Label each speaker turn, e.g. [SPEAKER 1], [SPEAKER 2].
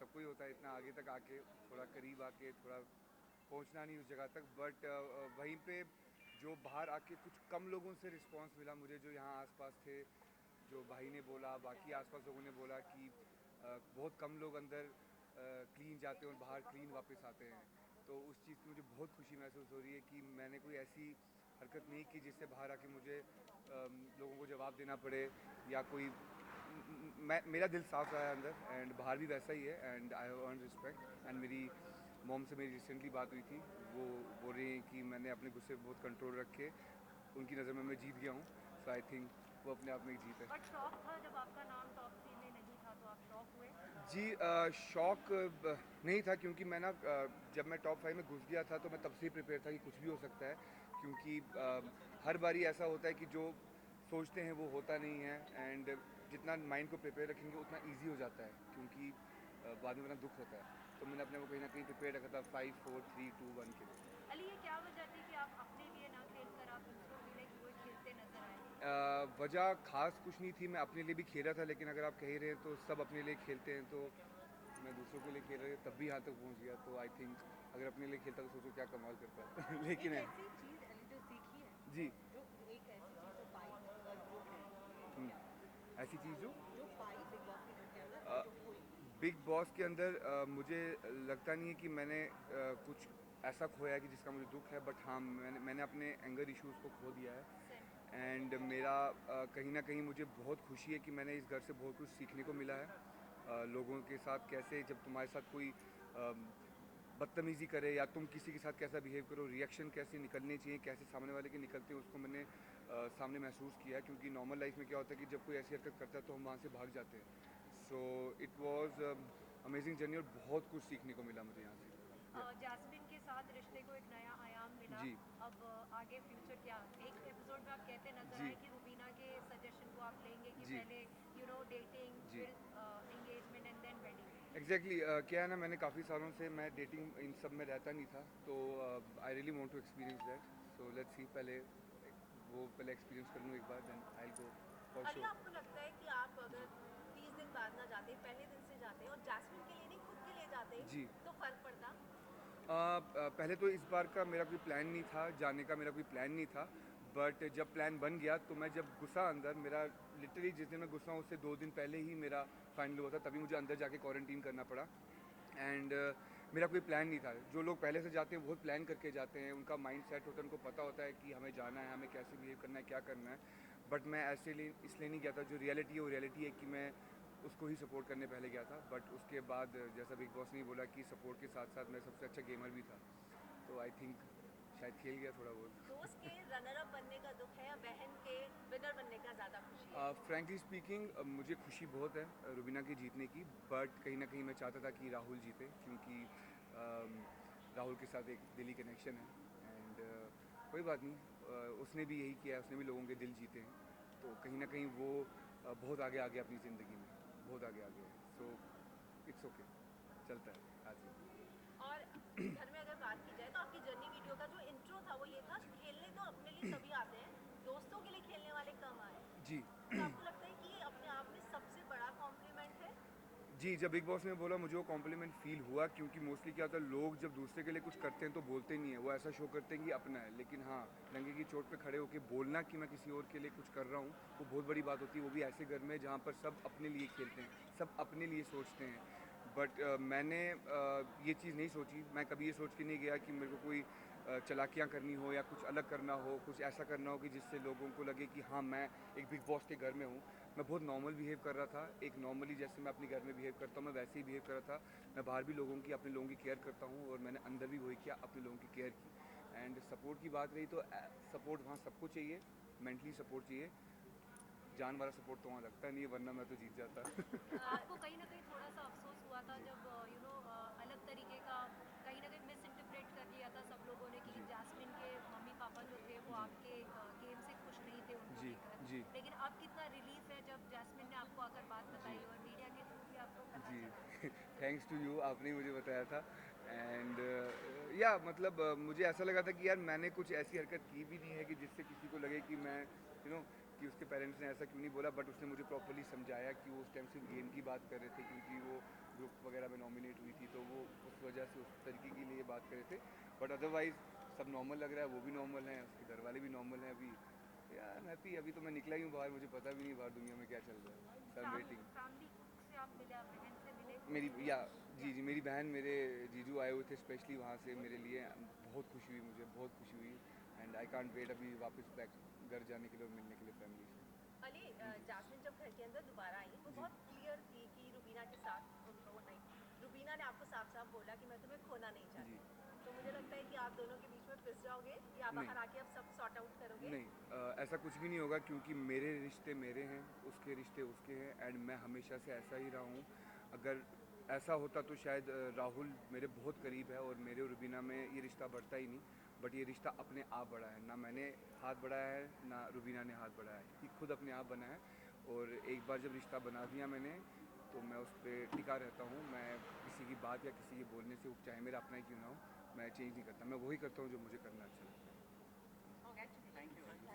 [SPEAKER 1] सबको ही होता है इतना आगे तक आके, थोड़ा करीब आके, थोड़ा पहुंचना नहीं उस जगह तक, बट वहीं पे जो बाहर आके कुछ कम लोगों से रिस्पांस मिला मुझे, जो यहाँ आसपास थे, जो भाई ने बोला, बाकी आसपास लोगों ने बोला कि बहुत कम लोग अंदर क्लीन जाते हैं और बाहर क्लीन वापस आते हैं। तो उस चीज़ की मुझे बहुत खुशी महसूस हो रही है कि मैंने कोई ऐसी हरकत नहीं की जिससे बाहर आके मुझे लोगों को जवाब देना पड़े, या कोई मैं मेरा दिल साफ रहा है अंदर, एंड बाहर भी वैसा ही है, and I have earn respect. And मेरी मॉम से मेरी रिसेंटली बात हुई थी, वो बोल रही हैं कि मैंने अपने गुस्से पे बहुत कंट्रोल रख के उनकी नज़र में मैं जीत गया हूँ। सो आई थिंक वो अपने आप में एक जीत है।
[SPEAKER 2] बट शौक था जब आपका नाम टॉप 3 में नहीं था, तो आप शौक हुए?
[SPEAKER 1] जी, शौक नहीं था, क्योंकि मैं ना जब मैं टॉप 5 में घुस गया था तो मैं तब से ही प्रिपेयर था कि कुछ भी हो सकता है, क्योंकि हर बारी ऐसा होता है कि जो सोचते हैं वो होता नहीं है, एंड जितना माइंड को प्रिपेयर रखेंगे उतना ईजी हो जाता है, क्योंकि बाद में बड़ा दुख होता है। तो मैंने अपने को कहीं ना कहीं प्रिपेयर रखा था 5 4 3 2 1 के लिए।
[SPEAKER 2] अली, ये क्या वजह थी कि आप अपने लिए ना खेलकर आप दूसरों के लिए क्यों खेलते नजर आए?
[SPEAKER 1] वजह खास कुछ नहीं थी, मैं अपने लिए भी खेल रहा था, लेकिन अगर आप कह रहे हैं तो सब अपने लिए खेलते हैं, तो मैं दूसरों के लिए खेल रहा था तब भी यहाँ तक पहुँच गया। तो आई थिंक अगर अपने लिए खेलता तो सोचो क्या कमाल करता लेकिन
[SPEAKER 2] एक
[SPEAKER 1] है।
[SPEAKER 2] ऐसी चीज अली जो सीखी है,
[SPEAKER 1] जी।
[SPEAKER 2] जो एक ऐसी चीज जो पाई और जो है, वो
[SPEAKER 1] हम्म,
[SPEAKER 2] क्या है?
[SPEAKER 1] ऐसी चीज़
[SPEAKER 2] जो पाई बिग बॉस के घर के अंदर और
[SPEAKER 1] जो
[SPEAKER 2] जो खोई।
[SPEAKER 1] बिग बॉस के अंदर मुझे लगता नहीं है कि मैंने कुछ ऐसा खोया है कि जिसका मुझे दुख है, बट हाँ मैंने अपने एंगर इश्यूज़ को खो दिया है।
[SPEAKER 2] सेम।
[SPEAKER 1] एंड मेरा कहीं ना कहीं मुझे बहुत खुशी है कि मैंने इस घर से बहुत कुछ सीखने को मिला है। लोगों के साथ कैसे, जब तुम्हारे साथ कोई बदतमीज़ी करे या तुम किसी के साथ कैसा बिहेव करो, रिएक्शन कैसे निकलने चाहिए, कैसे सामने वाले के निकलते हैं, उसको मैंने सामने महसूस किया है। क्योंकि नॉर्मल लाइफ में क्या होता है कि जब कोई ऐसी हरकत करता है तो हम वहाँ से भाग जाते हैं। So it was amazing journey, और बहुत कुछ सीखने को मिला मुझे यहाँ से।
[SPEAKER 2] जैस्मिन के साथ रिश्ते को एक नया आयाम मिला।
[SPEAKER 1] जी।
[SPEAKER 2] अब आगे फ्यूचर क्या? एक एपिसोड में आप कहते नजर
[SPEAKER 1] जी।
[SPEAKER 2] आए कि रुबीना के सजेशन को आप लेंगे कि
[SPEAKER 1] जी।
[SPEAKER 2] पहले डेटिंग,
[SPEAKER 1] जी।
[SPEAKER 2] फिर engagement and then wedding.
[SPEAKER 1] Exactly क्या है ना, मैंने काफ़ी सालों से मैं डेटिंग इन सब में रहता नहीं था, तो I really want to experience that. So let's see, पहले वो पहले एक्सपीरियंस कर लूँ एक बार, देन आई गो फॉर
[SPEAKER 2] अली,
[SPEAKER 1] श्योर।
[SPEAKER 2] आपको लगता है कि आप अगर 30 दिन बाद ना जाते, पहले दिन से जाते और जैस्मिन के लिए नहीं खुद के लिए जाते,
[SPEAKER 1] जी।
[SPEAKER 2] तो फर्क पड़ता?
[SPEAKER 1] पहले तो इस बार का मेरा कोई प्लान नहीं था, जाने का मेरा कोई प्लान नहीं था, बट जब प्लान बन गया तो मैं जब घुसा अंदर, मेरा लिटरली जिस दिन मैं घुसा हूँ उससे 2 दिन पहले ही मेरा फाइनल हुआ था, तभी मुझे अंदर जाके क्वारंटीन करना पड़ा। एंड मेरा कोई प्लान नहीं था। जो लोग पहले से जाते हैं बहुत प्लान करके जाते हैं, उनका माइंड सेट होता है, उनको पता होता है कि हमें जाना है, हमें कैसे बिहेव करना है, क्या करना है। बट मैं ऐसे लिए इसलिए नहीं गया था, जो रियलिटी है वो रियलिटी है कि मैं उसको ही सपोर्ट करने पहले गया था। बट उसके बाद जैसा बिग बॉस ने बोला कि सपोर्ट के साथ साथ मैं सबसे अच्छा गेमर भी था, तो आई थिंक शायद खेल गया थोड़ा
[SPEAKER 2] दोस्त
[SPEAKER 1] बहुत।
[SPEAKER 2] के रनर अप बनने का दुख है या बहन के विनर बनने का ज्यादा खुशी है?
[SPEAKER 1] फ्रैंकली स्पीकिंग मुझे खुशी बहुत है रुबीना के जीतने की, बट कहीं ना कहीं मैं चाहता था कि राहुल जीते, क्योंकि राहुल के साथ एक दिली कनेक्शन है। एंड कोई बात नहीं, उसने भी यही किया है, उसने भी लोगों के दिल जीते हैं, तो कहीं ना कहीं वो बहुत आगे आ गया अपनी ज़िंदगी में, बहुत आगे आ गया है। सो इट्स ओके, चलता है आज ही।
[SPEAKER 2] और घर में अगर बात की जाए तो आपकी जर्नी वीडियो का जो इंट्रो था वो ये था, खेलने तो अपने लिए सभी आते हैं, दोस्तों के लिए खेलने वाले कम आए।
[SPEAKER 1] जी।
[SPEAKER 2] क्या आपको लगता है कि ये अपने आप में सबसे बड़ा कॉम्प्लीमेंट है?
[SPEAKER 1] जी, जब बिग बॉस ने बोला मुझे वो कॉम्प्लीमेंट फ़ील हुआ, क्योंकि मोस्टली क्या होता है, लोग जब दूसरे के लिए कुछ करते हैं तो बोलते नहीं है, वो ऐसा शो करते हैं कि अपना है। लेकिन हाँ, नंगे की चोट पे खड़े होके बोलना कि मैं किसी और के लिए कुछ कर रहा हूँ, वो बहुत बड़ी बात होती है, वो भी ऐसे घर में जहाँ पर सब अपने लिए खेलते हैं, सब अपने लिए सोचते हैं। बट मैंने ये चीज़ नहीं सोची, मैं कभी ये सोच के नहीं गया कि मेरे को कोई चालाकियाँ करनी हो या कुछ अलग करना हो, कुछ ऐसा करना हो कि जिससे लोगों को लगे कि हाँ, मैं एक बिग बॉस के घर में हूँ। मैं बहुत नॉर्मल बिहेव कर रहा था, एक नॉर्मली जैसे मैं अपने घर में बिहेव करता हूँ मैं वैसे ही बिहेव कर रहा था। मैं बाहर भी लोगों की, अपने लोगों की केयर करता हूँ, और मैंने अंदर भी वही किया, अपने लोगों की केयर की। एंड सपोर्ट की बात रही तो सपोर्ट वहाँ सबको चाहिए, मेंटली सपोर्ट चाहिए, जान वाला सपोर्ट तो वहाँ लगता नहीं है, वरना मैं तो जीत जाता।
[SPEAKER 2] आपको कहीं ना कहीं थोड़ा सा अफसोस हुआ था
[SPEAKER 1] जी।
[SPEAKER 2] जब अलग तरीके का कहीं ना कहीं मिस इंटरप्रेट कर लिया था सब लोगों ने कि
[SPEAKER 1] जी।
[SPEAKER 2] जैस्मिन के मम्मी पापा जो थे वो
[SPEAKER 1] जी।
[SPEAKER 2] आपके गेम से खुश नहीं थे उनको
[SPEAKER 1] जी।
[SPEAKER 2] लेकर।
[SPEAKER 1] जी।
[SPEAKER 2] लेकिन अब कितना रिलीफ है जब जैस्मिन ने आपको आकर बात
[SPEAKER 1] जी।
[SPEAKER 2] बताई और मीडिया के थ्रू भी आपको पता
[SPEAKER 1] जी।
[SPEAKER 2] चला।
[SPEAKER 1] थैंक्स टू यू, आपने ही मुझे बताया था। एंड या मतलब मुझे ऐसा लगा था कि यार मैंने कुछ ऐसी हरकत की भी नहीं है कि जिससे किसी को लगे कि मैं यू नो कि उसके पेरेंट्स ने ऐसा क्यों नहीं बोला, बट उसने मुझे प्रॉपरली समझाया कि वो उस टाइम सिर्फ गेम की बात कर रहे थे, क्योंकि वो ग्रुप वगैरह में नॉमिनेट हुई थी, तो वो उस वजह से उस तरीके के लिए बात कर रहे थे। बट अदरवाइज़ सब नॉर्मल लग रहा है, वो भी नॉर्मल हैं, उसके घर वाले भी नॉर्मल हैं अभी। यार मैं हैप्पी, अभी तो मैं निकला ही हूँ बाहर, मुझे पता भी नहीं बाहर दुनिया में क्या चल रहा है। सो आई एम वेटिंग।
[SPEAKER 3] फैमिली से आप मिले, आप बहन से मिले?
[SPEAKER 1] मेरी या जी जी, मेरी बहन, मेरे जीजू आए हुए थे स्पेशली वहाँ से मेरे लिए। बहुत खुशी हुई, मुझे बहुत खुशी हुई। एंड आई कांट वेट अभी वापस बैक घर जाने के लिए और मिलने के लिए फैमिली से।
[SPEAKER 2] अली, जास्मिन जब घर के अंदर दोबारा आई वो
[SPEAKER 1] जी।
[SPEAKER 2] बहुत क्लियर थी कि रुबीना के साथ वो नहीं, रुबीना ने आपको साफ साफ बोला कि मैं तुम्हें खोना नहीं
[SPEAKER 1] जी।
[SPEAKER 2] चाहती। तो मुझे लगता है कि आप दोनों के बीच में पिस जाओगे या
[SPEAKER 1] नहीं।
[SPEAKER 2] बाहर आके अब सब सॉर्ट आउट करोगे?
[SPEAKER 1] नहीं, ऐसा कुछ भी नहीं होगा, क्योंकि मेरे रिश्ते मेरे हैं, उसके रिश्ते उसके हैं, एंड मैं हमेशा से ऐसा ही रहा हूँ। अगर ऐसा होता तो शायद राहुल मेरे बहुत करीब है और मेरे और रुबीना में ये रिश्ता बढ़ता ही नहीं, बट ये रिश्ता अपने आप बढ़ा है। ना मैंने हाथ बढ़ाया है, ना रुबीना ने हाथ बढ़ाया है, ये खुद अपने आप बना है। और एक बार जब रिश्ता बना दिया मैंने, तो मैं उस पर टिका रहता हूँ। मैं किसी की बात या किसी के बोलने से, चाहे मेरा अपना ही क्यों ना हो, मैं चेंज नहीं करता। मैं वही करता हूँ जो मुझे करना अच्छा लगता है।
[SPEAKER 2] Congratulations.